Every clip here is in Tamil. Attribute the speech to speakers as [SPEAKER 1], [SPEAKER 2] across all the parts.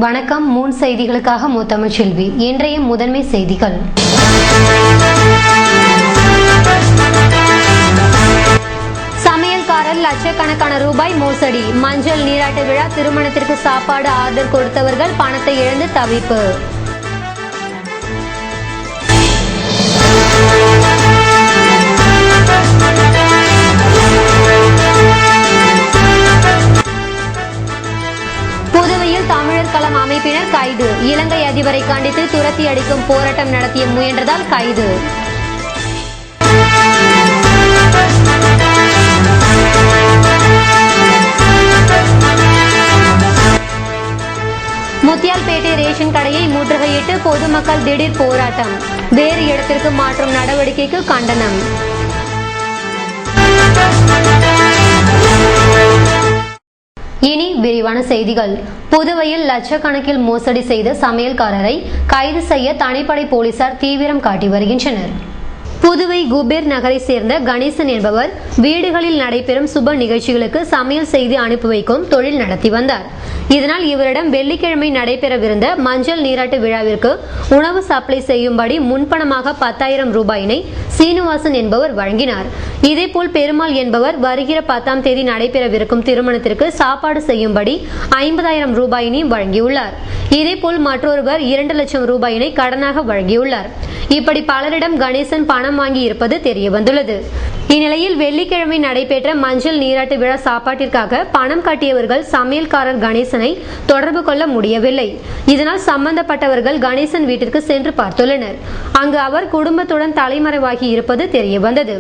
[SPEAKER 1] வணக்கம். மூன் செய்திகளுக்காக முத்தமிழ்ச்செல்வி. இன்றைய முதன்மை செய்திகள். சமையல்காரர் லட்சக்கணக்கான ரூபாய் மோசடி. மஞ்சள் நீராட்டு விழா திருமணத்திற்கு சாப்பாடு ஆர்டர் கொடுத்தவர்கள் பணத்தை இழந்து தவிப்பு. புதுவையில் தமிழர் களம் அமைப்பினர் கைது. இலங்கை அதிபரை கண்டித்து துரத்தி அடிக்கும் போராட்டம் நடத்திய முயன்றதால் கைது. முத்தியால்பேட்டை ரேஷன் கடையை முற்றுகையிட்டு பொதுமக்கள் திடீர் போராட்டம். வேறு இடத்திற்கு மாற்றும் நடவடிக்கைக்கு கண்டனம். இனி விரிவான செய்திகள். புதுவையில் லட்சக்கணக்கில் மோசடி செய்த சமையல்காரரை கைது செய்ய தனிப்படை போலீசார் தீவிரம் காட்டி வருகின்றனர். புதுவை குபேர் நகரை சேர்ந்த கணேசன் என்பவர் வீடுகளில் நடைபெறும் சுப நிகழ்ச்சிகளுக்கு சமையல் செய்து அனுப்பி வைக்கும் தொழில் நடத்தி வந்தார். இதனால் இவரிடம் வெள்ளிக்கிழமை நடைபெறவிருந்த மஞ்சள் நீராட்டு விழாவிற்கு உணவு சப்ளை செய்யும்படி முன்பணமாக 10,000 ரூபாயினை சீனிவாசன் என்பவர் வழங்கினார். இதேபோல் பெருமாள் என்பவர் வருகிற 10ஆம் தேதி நடைபெறவிருக்கும் திருமணத்திற்கு சாப்பாடு செய்யும்படி 50,000 ரூபாயினை வழங்கியுள்ளார். இதேபோல் மற்றொருவர் 2 லட்சம் ரூபாயினை கடனாக வழங்கியுள்ளார். இப்படி பலரிடம் கணேசன் பணம் வாங்கி இருப்பது தெரிய வந்துள்ளது. இந்நிலையில் வெள்ளிக்கிழமை நடைபெற்ற மஞ்சள் நீராட்டு விழா சாப்பாட்டிற்காக பணம் கட்டியவர்கள் சமையல்காரர் கணேசனை தொடர்பு கொள்ள முடியவில்லை. இதனால் சம்பந்தப்பட்டவர்கள் கணேசன் வீட்டிற்கு சென்று பார்த்துள்ளனர். அங்கு அவர் குடும்பத்துடன் தலைமறைவாகி இருப்பது தெரிய வந்தது.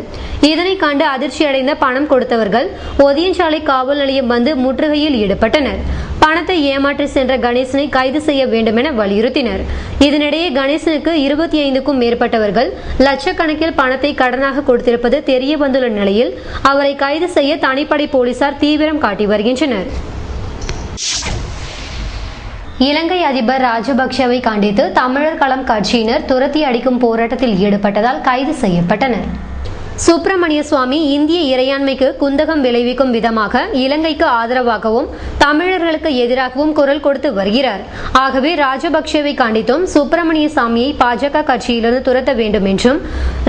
[SPEAKER 1] இதனை கண்டு அதிர்ச்சி அடைந்த பணம் கொடுத்தவர்கள் ஒதியஞ்சாலை காவல் நிலையம் வந்து முற்றுகையில் ஈடுபட்டனர். பணத்தை ஏமாற்றி சென்ற கணேசனை கைது செய்ய வேண்டும் என வலியுறுத்தினர். இதனிடையே கணேசனுக்கு 25க்கும் மேற்பட்டவர்கள் லட்சக்கணக்கில் பணத்தை கடனாக கொடுத்திருப்பது தெரிய வந்துள்ள நிலையில் அவரை கைது செய்ய தனிப்படை போலீசார் தீவிரம் காட்டி வருகின்றனர். இலங்கை அதிபர் ராஜபக்சவை கண்டித்து தமிழர் களம் கட்சியினர் துரத்தி அடிக்கும் போராட்டத்தில் ஈடுபட்டதால் கைது செய்யப்பட்டனர். சுப்பிரமணிய சுவாமி இந்திய இறையாண்மைக்கு குந்தகம் விளைவிக்கும் விதமாக இலங்கைக்கு ஆதரவாகவும் தமிழர்களுக்கு எதிராகவும் குரல் கொடுத்து வருகிறார். ஆகவே ராஜபக்சேவை கண்டித்தும் சுப்பிரமணிய சாமியை பாஜக கட்சியிலிருந்து துரத்த வேண்டும் என்றும்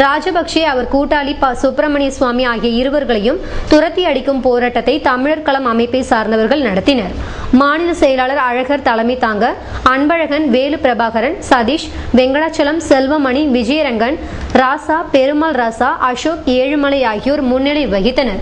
[SPEAKER 1] ராஜபக்சே அவர் கூட்டாளி சுப்பிரமணிய சுவாமி ஆகிய இருவர்களையும் துரத்தி அடிக்கும் போராட்டத்தை தமிழர் களம் அமைப்பை சார்ந்தவர்கள் நடத்தினர். மாநில செயலாளர் அழகர் தலைமை தாங்க அன்பழகன், வேலு பிரபாகரன், சதீஷ், வெங்கடாச்சலம், செல்வமணி, விஜயரங்கன், ராசா, பெருமாள் ராசா, அசோக், ஏழுமலை ஆகியோர் முன்னிலை வகித்தனர்.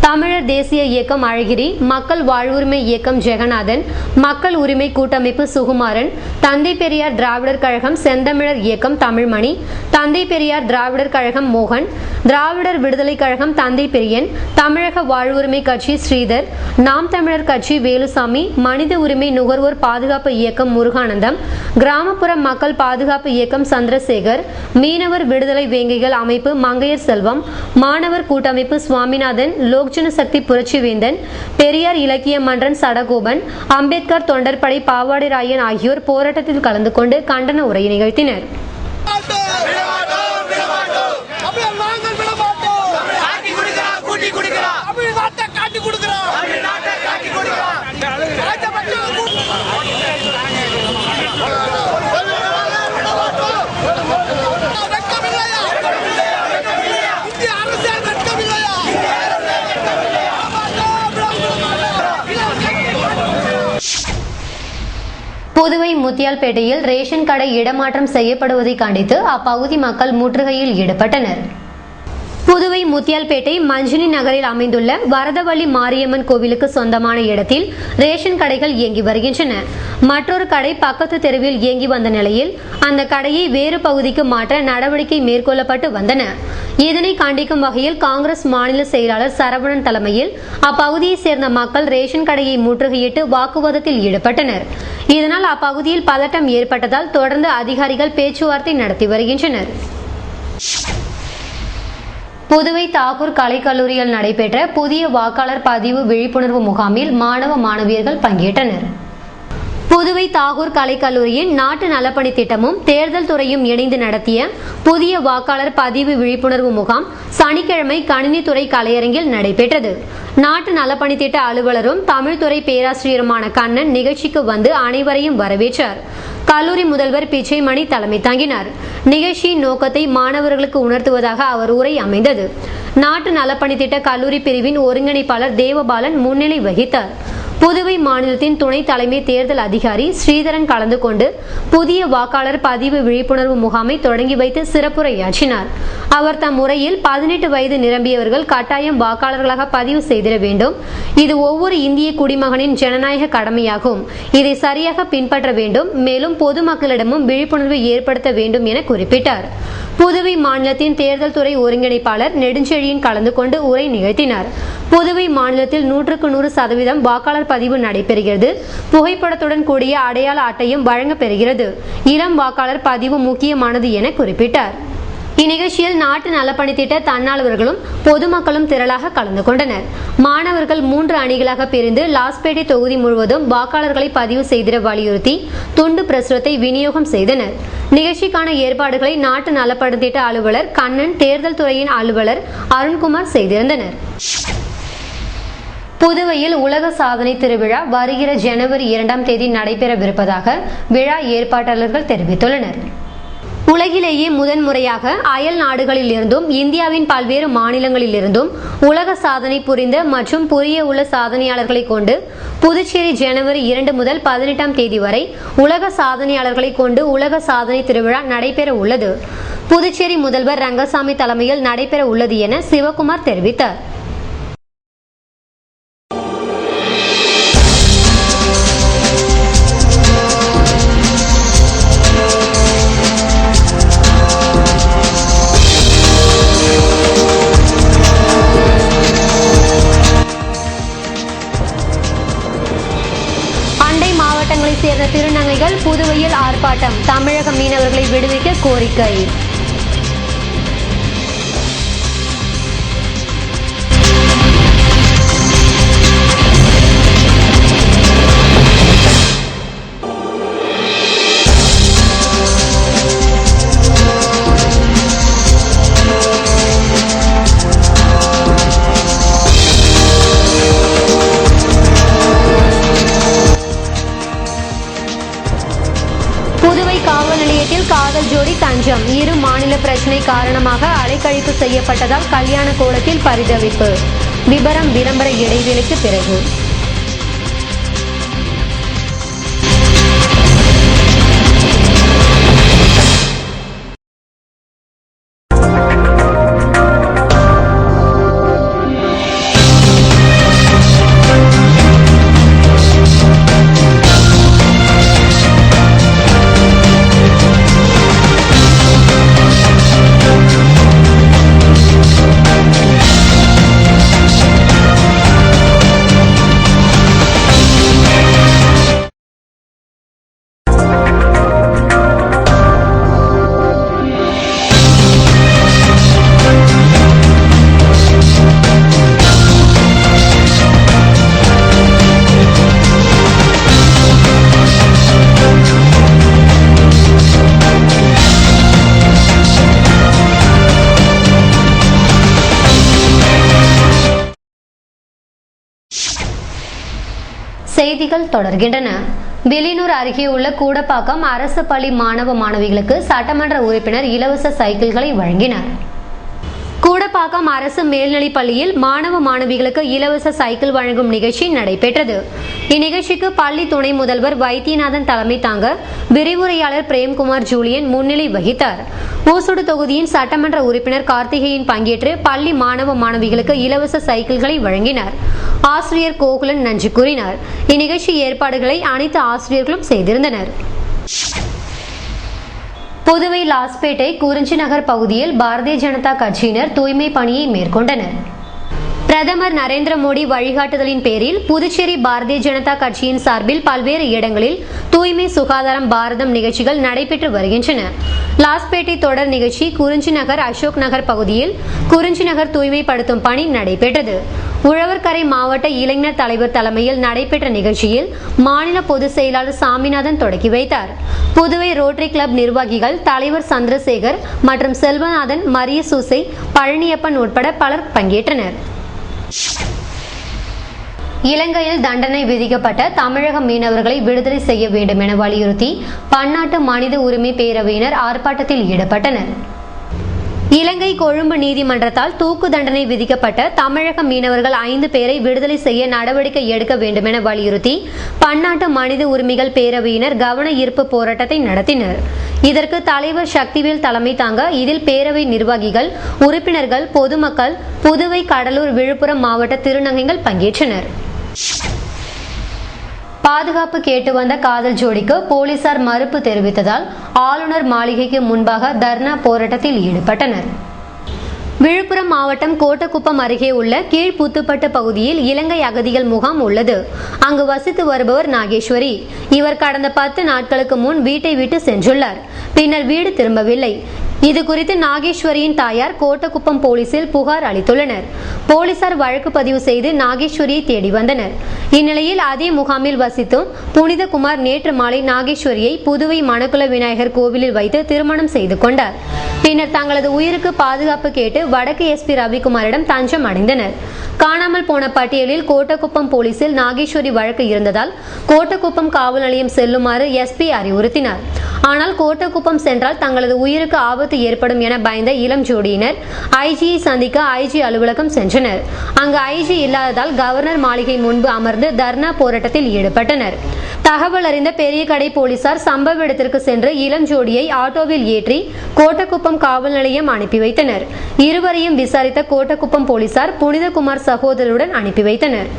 [SPEAKER 1] தமிழர் தேசிய இயக்கம் அழகிரி, மக்கள் வாழ்வுரிமை இயக்கம் ஜெகநாதன், மக்கள் உரிமை கூட்டமைப்பு சுகுமாரன், தந்தை பெரியார் திராவிடர் கழகம் செந்தமிழர் இயக்கம் தமிழ்மணி, தந்தை பெரியார் திராவிடர் கழகம் மோகன், திராவிடர் விடுதலை கழகம் தந்தை பெரியன், தமிழக வாழ்வுரிமை கட்சி ஸ்ரீதர், நாம் தமிழர் கட்சி வேலுசாமி, மனித உரிமை நுகர்வோர் பாதுகாப்பு இயக்கம் முருகானந்தம், கிராமப்புற மக்கள் பாதுகாப்பு இயக்கம் சந்திரசேகர், மீனவர் விடுதலை வேங்கைகள் அமைப்பு மங்கையர் செல்வம், மாணவர் கூட்டமைப்பு சுவாமிநாதன், லோக்ஜன சக்தி புரட்சிவேந்தன், பெரியார் இலக்கிய மன்றன் சடகோபன், அம்பேத்கர் தொண்டர்படை பாவாடை ராயன் ஆகியோர் போராட்டத்தில் கலந்து கொண்டு கண்டன உரை நிகழ்த்தினர். புதுவை முத்தியால்பேட்டையில் ரேஷன் கடை இடமாற்றம் செய்யப்படுவதை கண்டித்து அப்பகுதி மக்கள் முற்றுகையில் ஈடுபட்டனர். புதுவை முத்தியால்பேட்டை மஞ்சினி நகரில் அமைந்துள்ள வரதவள்ளி மாரியம்மன் கோவிலுக்கு சொந்தமான இடத்தில் ரேஷன் கடைகள் இயங்கி வருகின்றன. மற்றொரு கடை பக்கத்து தெருவில் இயங்கி வந்த நிலையில் அந்த கடையை வேறு பகுதிக்கு மாற்ற நடவடிக்கை மேற்கொள்ளப்பட்டு வந்தன. இதனை கண்டிக்கும் வகையில் காங்கிரஸ் மாநில செயலாளர் சரவணன் தலைமையில் அப்பகுதியை சேர்ந்த மக்கள் ரேஷன் கடையை முற்றுகையிட்டு வாக்குவாதத்தில் ஈடுபட்டனர். இதனால் அப்பகுதியில் பதட்டம் ஏற்பட்டதால் தொடர்ந்து அதிகாரிகள் பேச்சுவார்த்தை நடத்தி வருகின்றனர். புதுவை தாகூர் கலைக்கல்லூரியில் நடைபெற்ற புதிய வாக்காளர் பதிவு விழிப்புணர்வு முகாமில் மாணவ மாணவியர்கள் பங்கேற்றனர். புதுவை தாகூர் கலைக்கல்லூரியின் நாட்டு நலப்பணி திட்டமும் தேர்தல் துறையும் இணைந்து நடத்திய புதிய வாக்காளர் பதிவு விழிப்புணர்வு முகாம் சனிக்கிழமை கணினித்துறை கலையரங்கில் நடைபெற்றது. நாட்டு நலப்பணி திட்ட அலுவலரும் தமிழ்துறை பேராசிரியருமான கண்ணன் நிகழ்ச்சிக்கு வந்து அனைவரையும் வரவேற்றார். கல்லூரி முதல்வர் பிச்சைமணி தலைமை தாங்கினார். நிகழ்ச்சியின் நோக்கத்தை மாணவர்களுக்கு உணர்த்துவதாக அவர் உரை அமைந்தது. நாட்டு நலப்பணி திட்ட கல்லூரி பிரிவின் ஒருங்கிணைப்பாளர் தேவபாலன் முன்னிலை வகித்தார். புதுவை மாநிலத்தின் துணை தலைமை தேர்தல் அதிகாரி ஸ்ரீதரன் கலந்து கொண்டு புதிய வாக்காளர் பதிவு விழிப்புணர்வு முகாமை தொடங்கி வைத்து சிறப்புரையாற்றினார். அவர் தம் உரையில் 18 வயது நிரம்பியவர்கள் கட்டாயம் வாக்காளர்களாக பதிவு செய்திட வேண்டும். இது ஒவ்வொரு இந்திய குடிமகனின் ஜனநாயக கடமையாகும். இதை சரியாக பின்பற்ற வேண்டும். மேலும் பொதுமக்களிடமும் விழிப்புணர்வு ஏற்படுத்த வேண்டும் என குறிப்பிட்டார். புதுவை மாநிலத்தின் தேர்தல் துறை ஒருங்கிணைப்பாளர் நெடுஞ்செழியன் கலந்து கொண்டு உரை நிகழ்த்தினார். புதுவை மாநிலத்தில் 100% வாக்காளர் பதிவு நடைபெறுகிறது. புகைப்படத்துடன் கூடிய அடையாள அட்டையும் வழங்கப்பெறுகிறது. இளம் வாக்காளர் பதிவு முக்கியமானது என குறிப்பிட்டார். இந்நிகழ்ச்சியில் நாட்டு நலப்பணி திட்ட தன்னார்வலர்களும் பொதுமக்களும் திரளாக கலந்து கொண்டனர். மாணவர்கள் 3 அணிகளாக பிரிந்து லாஸ்பேட்டை தொகுதி முழுவதும் வாக்காளர்களை பதிவு செய்திட வலியுறுத்தி துண்டு பிரசுரத்தை விநியோகம் செய்தனர். நிகழ்ச்சிக்கான ஏற்பாடுகளை நாட்டு நலப்பணி திட்ட அலுவலர் கண்ணன், தேர்தல் துறையின் அலுவலர் அருண்குமார் செய்திருந்தனர். புதுவையில் உலக சாதனை திருவிழா வருகிற ஜனவரி 2ஆம் தேதி நடைபெறவிருப்பதாக விழா ஏற்பாட்டாளர்கள் தெரிவித்துள்ளனர். உலகிலேயே முதன்முறையாக அயல் நாடுகளில் இருந்தும் இந்தியாவின் பல்வேறு மாநிலங்களில் இருந்தும் உலக சாதனை புரிந்த மற்றும் புரிய உள்ள சாதனையாளர்களை கொண்டு புதுச்சேரி ஜனவரி 2 முதல் 18ஆம் தேதி வரை உலக சாதனையாளர்களை கொண்டு உலக சாதனை திருவிழா நடைபெற உள்ளது. புதுச்சேரி முதல்வர் ரங்கசாமி தலைமையில் நடைபெற உள்ளது என சிவகுமார் தெரிவித்தார். மாவட்டங்களைச் சேர்ந்த திருநங்கைகள் புதுவையில் ஆர்ப்பாட்டம். தமிழக மீனவர்களை விடுவிக்க கோரிக்கை. காவல் நிலையத்தில் காதல் ஜோடி தஞ்சம். இரு மாநில பிரச்சினை காரணமாக அலைக்கழிப்பு செய்யப்பட்டதால் கல்யாண கோலத்தில் பரிதவிப்பு. விபரம் விளம்பர இடைவேளைக்கு பிறகு. செய்திகள் தொடர்கின்றன. வெளியூர் அருகே உள்ள கூடப்பாக்கம் அரசு பள்ளி மாணவ மாணவிகளுக்கு சட்டமன்ற உறுப்பினர் இலவச சைக்கிள்களை வழங்கினார். கூடப்பாக்கம் அரசு மேல்நிலைப் பள்ளியில் மாணவ மாணவிகளுக்கு இலவச சைக்கிள் வழங்கும் நிகழ்ச்சி நடைபெற்றது. இந்நிகழ்ச்சிக்கு பள்ளி துணை முதல்வர் வைத்தியநாதன் தலைமை தாங்க விரிவுரையாளர் பிரேம்குமார் ஜூலியன் முன்னிலை வகித்தார். ஊசுடு தொகுதியின் சட்டமன்ற உறுப்பினர் கார்த்திகேயன் பங்கேற்று பள்ளி மாணவ மாணவிகளுக்கு இலவச சைக்கிள்களை வழங்கினார். ஆசிரியர் கோகுலன் நன்றி கூறினார். இந்நிகழ்ச்சி ஏற்பாடுகளை அனைத்து ஆசிரியர்களும் செய்திருந்தனர். புதுவை லாஸ்பேட்டை குறிஞ்சி நகர் பகுதியில் பாரதிய ஜனதா கட்சியினர் தூய்மை பணியை மேற்கொண்டனர். பிரதமர் நரேந்திர மோடி வழிகாட்டுதலின் பேரில் புதுச்சேரி பாரதிய ஜனதா கட்சியின் சார்பில் பல்வேறு இடங்களில் தூய்மை சுகாதாரம் பாரதம் நிகழ்ச்சிகள் நடைபெற்று வருகின்றன. லாஸ்பேட்டை தொடர் நிகழ்ச்சி குறிஞ்சி நகர், அசோக் நகர் பகுதியில் குறிஞ்சி நகர் தூய்மைப்படுத்தும் பணி நடைபெற்றது. உழவர்கரை மாவட்ட இளைஞர் தலைவர் தலைமையில் நடைபெற்ற நிகழ்ச்சியில் மாநில பொதுச் செயலாளர் சாமிநாதன் தொடங்கி வைத்தார். புதுவை ரோட்டரி கிளப் நிர்வாகிகள் தலைவர் சந்திரசேகர் மற்றும் செல்வநாதன், மரிய சூசை, பழனியப்பன் உட்பட பலர் பங்கேற்றனர். இலங்கையில் தண்டனை விதிக்கப்பட்ட தமிழக மீனவர்களை விடுதலை செய்ய வேண்டும் என வலியுறுத்தி பன்னாட்டு மனித உரிமை பேரவையினர் ஆர்ப்பாட்டத்தில் ஈடுபட்டனர். இலங்கை கொழும்பு நீதிமன்றத்தால் தூக்கு தண்டனை விதிக்கப்பட்ட தமிழக மீனவர்கள் 5 பேரை விடுதலை செய்ய நடவடிக்கை எடுக்க வேண்டும் என வலியுறுத்தி பன்னாட்டு மனித உரிமைகள் பேரவையினர் கவன ஈர்ப்பு போராட்டத்தை நடத்தினர். இதற்கு தலைவர் சக்திவேல் தலைமை தாங்க இதில் பேரவை நிர்வாகிகள், உறுப்பினர்கள், பொதுமக்கள், புதுவை, கடலூர், விழுப்புரம் மாவட்ட திருநங்கைகள் பங்கேற்றனர். பாதுகாப்பு கேட்டு வந்த காதல் ஜோடிக்கு போலீசார் மறுப்பு தெரிவித்ததால் ஆளுநர் மாளிகைக்கு முன்பாக தர்ணா போராட்டத்தில் ஈடுபட்டனர். விழுப்புரம் மாவட்டம் கோட்டக்குப்பம் அருகே உள்ள கீழ்புத்துப்பட்டு பகுதியில் இலங்கை அகதிகள் முகாம் உள்ளது. அங்கு வசித்து வருபவர் நாகேஸ்வரி. இவர் கடந்த 10 நாட்களுக்கு முன் வீட்டை விட்டு சென்றுள்ளார். பின்னர் வீடு திரும்பவில்லை. இது குறித்து நாகேஸ்வரியின் தாயார் கோட்டக்குப்பம் போலீசில் புகார் அளித்துள்ளனர். போலீசார் வழக்கு பதிவு செய்து நாகேஸ்வரியை தேடி வந்தனர். இந்நிலையில் அதே முகாமில் வசித்தும் புனிதகுமார் நேற்று மாலை நாகேஸ்வரியை புதுவை மணக்குள விநாயகர் கோவிலில் வைத்து திருமணம் செய்து கொண்டார். பின்னர் தங்களது உயிருக்கு பாதுகாப்பு கேட்டு வடக்கு SP ரவிக்குமாரிடம் தஞ்சம் அடைந்தனர். காணாமல் போன பட்டியலில் கோட்டக்குப்பம் போலீசில் நாகேஸ்வரி வழக்கு இருந்ததால் கோட்டக்குப்பம் காவல் நிலையம் செல்லுமாறு SP அறிவுறுத்தினார். ஆனால் கோட்டக்குப்பம் சென்றால் தங்களது உயிருக்கு ஆபத்து ஏற்படும் என பயந்த இளம் ஜோடியினர் IGயை சந்திக்க IG அலுவலகம் சென்றனர். அங்கு IG இல்லாததால் கவர்னர் மாளிகை முன்பு அமர்ந்து தர்ணா போராட்டத்தில் ஈடுபட்டனர். தகவல் அறிந்த பெரிய கடை போலீசார் சம்பவ இடத்திற்கு சென்று இளம் ஜோடியை ஆட்டோவில் ஏற்றி கோட்டக்குப்பம் காவல் நிலையம் அனுப்பி வைத்தனர். இருவரையும் விசாரித்த கோட்டக்குப்பம் போலீசார் புனிதகுமார் சகோதரருடன் அனுப்பி வைத்தனர்.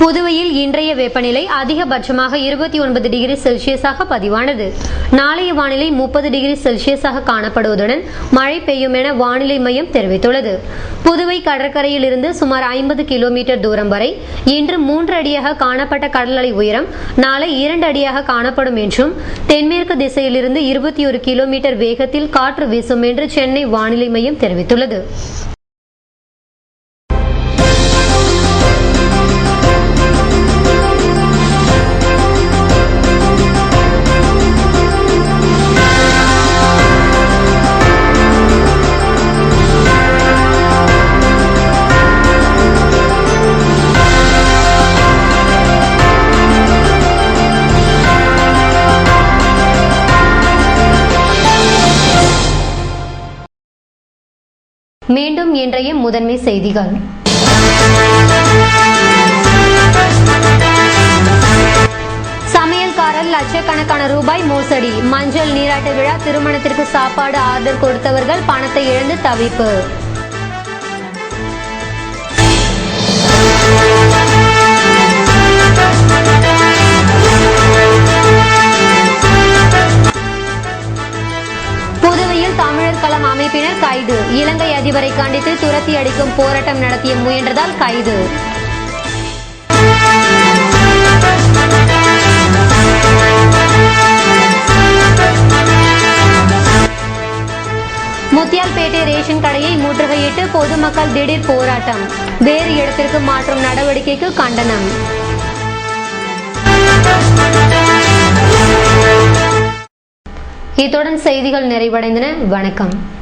[SPEAKER 1] புதுவையில் இன்றைய வெப்பநிலை அதிகபட்சமாக 29 டிகிரி செல்சியஸாக பதிவானது. நாளைய வானிலை 30 டிகிரி செல்சியஸாக காணப்படுவதுடன் மழை பெய்யும் என வானிலை மையம் தெரிவித்துள்ளது. புதுவை கடற்கரையில் இருந்து சுமார் 50 கிலோமீட்டர் தூரம் வரை இன்று 3 அடியாக காணப்பட்ட கடல் அலை உயரம் நாளை 2 அடியாக காணப்படும் என்றும், தென்மேற்கு திசையிலிருந்து 21 கிலோமீட்டர் வேகத்தில் காற்று வீசும் என்று சென்னை வானிலை மையம் தெரிவித்துள்ளது. மீண்டும் இன்றைய முதன்மை செய்திகள். சமையல்காரர் லட்சக்கணக்கான ரூபாய் மோசடி. மஞ்சள் நீராட்டு விழா திருமணத்திற்கு சாப்பாடு ஆர்டர் கொடுத்தவர்கள் பணத்தை இழந்து தவிப்பு. அதிபரை கண்டித்து துரத்தி அடிக்கும் போராட்டம் நடத்திய முயன்றதால் கைது. முத்தியால்பேட்டை ரேஷன் கடையை முற்றுகையிட்டு பொதுமக்கள் திடீர் போராட்டம். வேறு இடத்திற்கு மாற்றும் நடவடிக்கைக்கு கண்டனம். இத்துடன் செய்திகள் நிறைவடைந்தன. வணக்கம்.